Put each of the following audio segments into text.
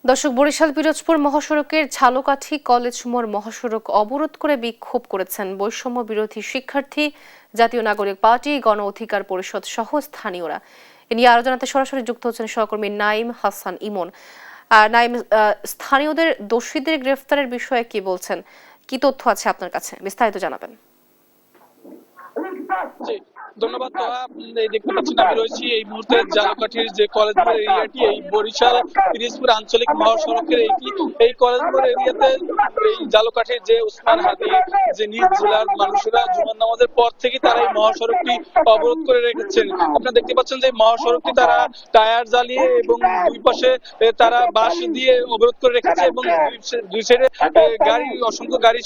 দর্শক, বরিশাল পিরোজপুর মহাসড়কের ঝালকাঠি কলেজ মোড় মহাসড়ক অবরোধ করে বিক্ষোভ করেছেন বৈষম্য বিরোধী শিক্ষার্থী, জাতীয় নাগরিক পার্টি, গণ অধিকার পরিষদ সহ স্থানীয়রা। এ নিয়ে আরো জানাতে সরাসরি যুক্ত হচ্ছেন সহকর্মী নাইম হাসান ইমন। নাইম, স্থানীয়দের দোষীদের গ্রেফতারের বিষয়ে কি বলছেন, কি তথ্য আছে আপনার কাছে, বিস্তারিত জানাবেন। ধন্যবাদ তোহা। দেখতে পাচ্ছেন আমি রয়েছি এই মুহূর্তে ঝালকাঠির যে কলেজ মোড় এরিয়াটি, এই বরিশাল পিরোজপুর আঞ্চলিক মহাসড়কের এই কলেজ মোড় এরিয়াতে এই ঝালকাঠির যে উসমান হাদি যে নিজ জেলার মানুষেরা জুমার নামাজের পর থেকে তারা এই মহাসড়কটি অবরোধ করে রেখেছেন। আপনারা দেখতে পাচ্ছেন যে মহাসড়কটি তারা টায়ার জ্বালিয়ে এবং দুই পাশে তারা বাঁশ দিয়ে অবরোধ করে রেখেছে এবং দুই সাইডে গাড়ি, অসংখ্য গাড়ি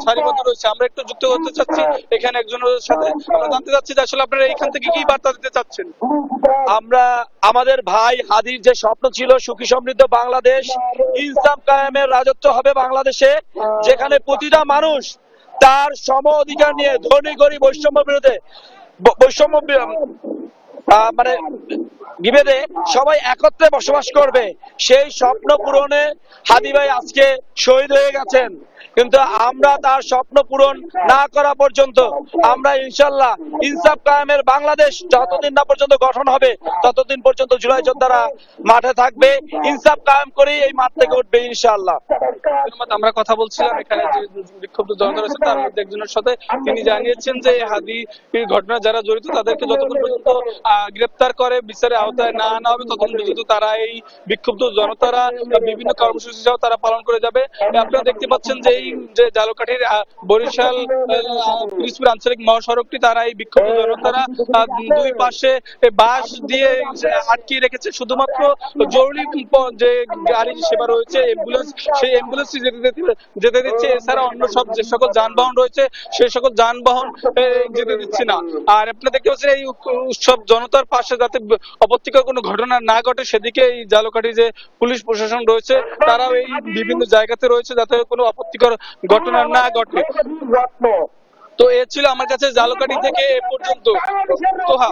সারিবদ্ধ রয়েছে। আমরা একটু যুক্ত করতে চাচ্ছি এখানে একজনের সাথে। আমরা জানতে চাচ্ছি যে আসলে আপনারা এইখান থেকে কি বার্তা দিতে চাচ্ছেন। আমরা আমাদের ভাই হাদির যে স্বপ্ন ছিল সুখী সমৃদ্ধ বাংলাদেশ, ইনসাফ কায়েমের রাজত্ব হবে বাংলাদেশে, যেখানে প্রতিটা মানুষ তার সম অধিকার নিয়ে ধনী গরিব বৈষম্য মানে বিভেদে সবাই একত্রে বসবাস করবে, সেই স্বপ্ন পূরণে হাদি ভাই আজকে শহীদ হয়ে গেছেন। কিন্তু আমরা তার স্বপ্ন পূরণ না করা পর্যন্ত আমরা ইনশাল্লাহ ইনসাফ কায়েমের বাংলাদেশ যতদিন না পর্যন্ত গঠন হবে ততদিন পর্যন্ত জুলাই যোদ্ধারা মাঠে থাকবে, ইনসাফ কায়েম করে এই মাঠ থেকে উঠবে ইনশাল্লাহ। আমরা কথা বলছিলাম এখানে যে বিক্ষুব্ধ জনতা রয়েছে তার মধ্যে একজনের সাথে। তিনি জানিয়েছেন যে হাদি ঘটনা যারা জড়িত তাদেরকে যতক্ষণ পর্যন্ত গ্রেপ্তার করে বিচারের আওতায় না আনা হবে ততক্ষণ পর্যন্ত তারা এই বিক্ষুব্ধ জনতারা বিভিন্ন কর্মসূচি সহ তারা পালন করে যাবে। আপনারা দেখতে পাচ্ছেন যে এই যে ঝালকাঠির বরিশাল পিরোজপুর আঞ্চলিক মহাসড়কটি তারা এই বিক্ষুব্ধ জনতারা দুই পাশে বাঁশ দিয়ে আটকিয়ে রেখেছে। শুধুমাত্র জরুরি যে গাড়ি সেবা রয়েছে অ্যাম্বুলেন্স, সেই অ্যাম্বুলেন্স যেতে দিচ্ছে, এছাড়া অন্য সব যে সকল যানবাহন রয়েছে সেই সকল যানবাহন যেতে দিচ্ছে না। আর আপনারা দেখতে পাচ্ছেন এই উৎসব জনতার পাশে যাতে অপ্রীতিকর কোনো ঘটনা না ঘটে সেদিকে এই ঝালকাঠি যে পুলিশ প্রশাসন রয়েছে তারাও এই বিভিন্ন জায়গাতে রয়েছে যাতে কোনো আপত্তিকর ঘটনা না ঘটে। তো এ ছিল আমার কাছে ঝালকাঠি থেকে এ পর্যন্ত। তোহা।